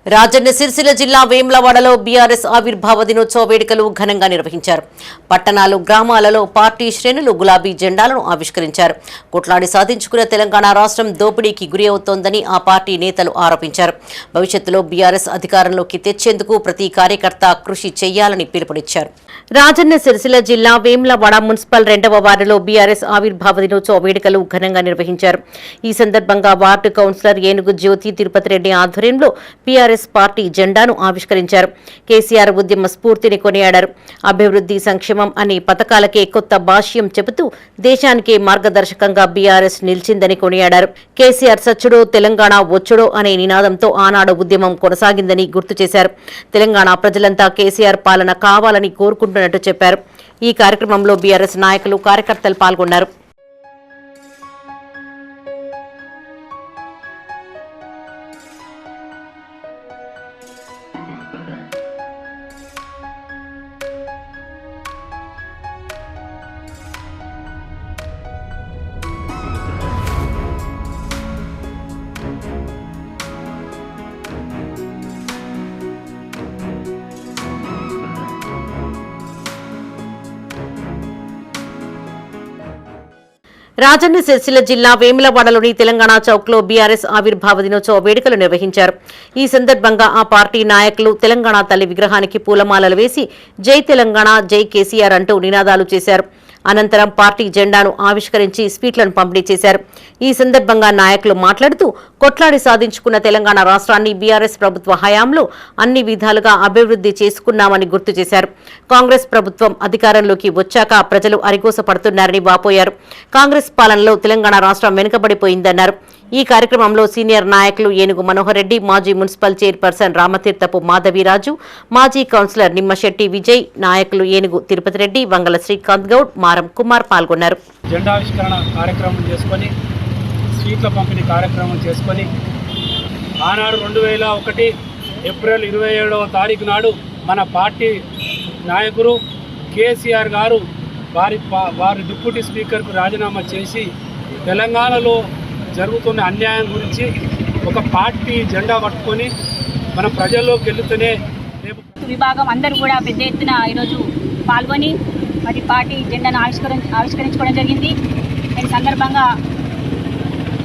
రాజన్న సిరిసిల్ల జిల్లా వేములవాడలో బీఆర్ఎస్ ఆవిర్భావ దినోత్సవ వేడుకలు ఘనంగా నిర్వహించారు. పట్టణాలు, గ్రామాలలో పార్టీ శ్రేణులు గులాబీ జెండాలను ఆవిష్కరించారు. కొట్లాడి సాధించుకున్న తెలంగాణ రాష్ట్రం దోపిడీకి గురి అవుతోందని ఆ పార్టీ నేతలు ఆరోపించారు. భవిష్యత్తులో బీఆర్ఎస్ అధికారంలోకి తెచ్చేందుకు ప్రతి కార్యకర్త కృషి చేయాలని పిలుపునిచ్చారు. రాజన్న సిరిసిల్ల జిల్లా వేములవాడ మున్సిపల్ 2వ వార్డులో బీఆర్ఎస్ ఆవిర్భావ దినోత్సవ వేడుకలు ఘనంగా నిర్వహించారు. ఈ సందర్భంగా వార్డు కౌన్సిలర్ ఏనుగు జ్యోతి తిరుపతి రెడ్డి ఆధ్వర్యంలో బీఆర్ఎస్ పార్టీ జెండాను ఆవిష్కరించారు. కేసీఆర్ ఉద్యమ స్ఫూర్తిని కొనియాడారు. అభివృద్ధి, సంక్షేమం అనే పథకాలకే కొత్త భాష్యం చెబుతూ దేశానికే మార్గదర్శకంగా బీఆర్ఎస్ నిలిచిందని కొనియాడారు. కేసీఆర్ సచ్చుడో తెలంగాణ వచ్చుడో అనే నినాదంతో ఆనాడు ఉద్యమం కొనసాగిందని గుర్తు చేశారు. తెలంగాణ ప్రజలంతా కేసీఆర్ పాలన కావాలని కోరుకుంటున్నట్టు చెప్పారు. ఈ కార్యక్రమంలో బీఆర్ఎస్ నాయకులు, కార్యకర్తలు పాల్గొన్నారు. రాజన్న సిరిసిల్ల జిల్లా వేములవాడలోని తెలంగాణ చౌక్లో బీఆర్ఎస్ ఆవిర్భావ దినోత్సవ వేడుకలు నిర్వహించారు. ఈ సందర్భంగా ఆ పార్టీ నాయకులు తెలంగాణ తల్లి విగ్రహానికి పూలమాలలు వేసి జై తెలంగాణ, జై కేసీఆర్ అంటూ నినాదాలు చేశారు. అనంతరం పార్టీ జెండాను ఆవిష్కరించి స్వీట్లను పంపిణీ చేశారు. ఈ సందర్భంగా నాయకులు మాట్లాడుతూ కొట్లాడి సాధించుకున్న తెలంగాణ రాష్ట్రాన్ని బీఆర్ఎస్ ప్రభుత్వ హయాంలో అన్ని విధాలుగా అభివృద్ధి చేసుకున్నామని గుర్తు చేశారు. కాంగ్రెస్ ప్రభుత్వం అధికారంలోకి వచ్చాక ప్రజలు అరిగోస పడుతున్నారని వాపోయారు. కాంగ్రెస్ పాలనలో తెలంగాణ రాష్ట్రం వెనుకబడిపోయిందన్నారు. ఈ కార్యక్రమంలో సీనియర్ నాయకులు ఏనుగు మనోహర్ రెడ్డి, మాజీ మున్సిపల్ చైర్పర్సన్ రామతీర్థపు మాధవీరాజు, మాజీ కౌన్సిలర్ నిమ్మశెట్టి విజయ్, నాయకులు ఏనుగు తిరుపతి రెడ్డి, వంగల శ్రీకాంత్ గౌడ్, మారం కుమార్ పాల్గొన్నారు. జెండావిష్కరణ కార్యక్రమం చేసుకొని, స్వీట్ల పంపిణీ కార్యక్రమం చేసుకొని, ఆనాడు 2001 ఏప్రిల్ 27వ తారీఖు నాడు మన పార్టీ నాయకుడు కేసీఆర్ గారు వారి డిప్యూటీ స్పీకర్కు రాజీనామా చేసి తెలంగాణలో జరుగుతున్న అన్యాయం గురించి ఒక పార్టీ జెండా పట్టుకొని మన ప్రజల్లోకి వెళ్తూనే విభాగం అందరూ కూడా పెద్ద ఎత్తున ఈరోజు పాల్గొని మరి పార్టీ జెండాను ఆవిష్కరించుకోవడం జరిగింది. ఈ సందర్భంగా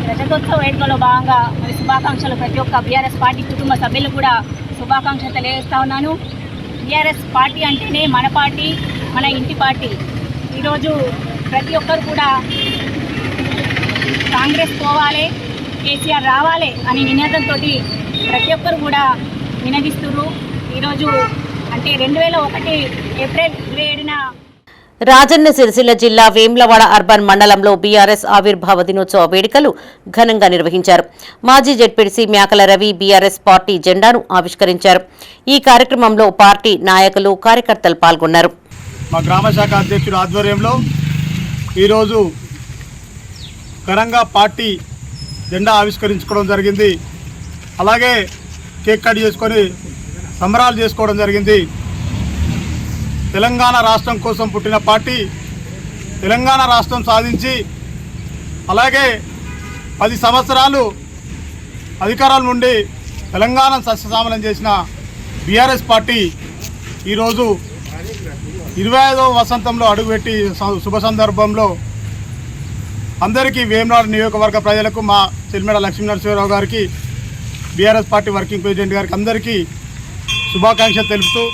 రజతోత్సవ వేడుకలో భాగంగా మరి శుభాకాంక్షలు ప్రతి ఒక్క బీఆర్ఎస్ పార్టీ కుటుంబ సభ్యులు కూడా శుభాకాంక్షలు తెలియజేస్తా ఉన్నాను. బీఆర్ఎస్ పార్టీ అంటేనే మన పార్టీ, మన ఇంటి పార్టీ. ఈరోజు ప్రతి ఒక్కరు కూడా కాంగ్రెస్ పోవాలి, కేసీఆర్ రావాలి అనే నినాదంతో ప్రతి ఒక్కరు కూడా వినగిస్తున్నారు. ఈరోజు అంటే 2001 ఏప్రిల్ 27న రాజన్న సిరిసిల్ల జిల్లా వేములవాడ అర్బన్ మండలంలో బీఆర్ఎస్ ఆవిర్భావ దినోత్సవ వేడుకలు ఘనంగా నిర్వహించారు. మాజీ జెడ్పీటీసీ మేకల రవి బీఆర్ఎస్ పార్టీ జెండాను ఆవిష్కరించారు. ఈ కార్యక్రమంలో పార్టీ నాయకులు, కార్యకర్తలు పాల్గొన్నారు. మా గ్రామ శాఖ అధ్యక్షుడు ఆధ్వర్యంలో ఈరోజు ఘనంగా పార్టీ జెండా ఆవిష్కరించుకోవడం జరిగింది. అలాగే కేక్ కట్ చేసుకొని సంబరాలు చేసుకోవడం జరిగింది. తెలంగాణ రాష్ట్రం కోసం పుట్టిన పార్టీ తెలంగాణ రాష్ట్రం సాధించి అలాగే 10 సంవత్సరాలు అధికారాల నుండి తెలంగాణ సస్యశ్యామలం చేసిన బీఆర్ఎస్ పార్టీ ఈరోజు 25వ వసంతంలో అడుగుపెట్టి శుభ సందర్భంలో అందరికీ వేములవాడ నియోజకవర్గ ప్రజలకు, మా చెల్మెడ లక్ష్మీనరసింహరావు గారికి, బీఆర్ఎస్ పార్టీ వర్కింగ్ ప్రెసిడెంట్ గారికి అందరికీ శుభాకాంక్షలు తెలుపుతూ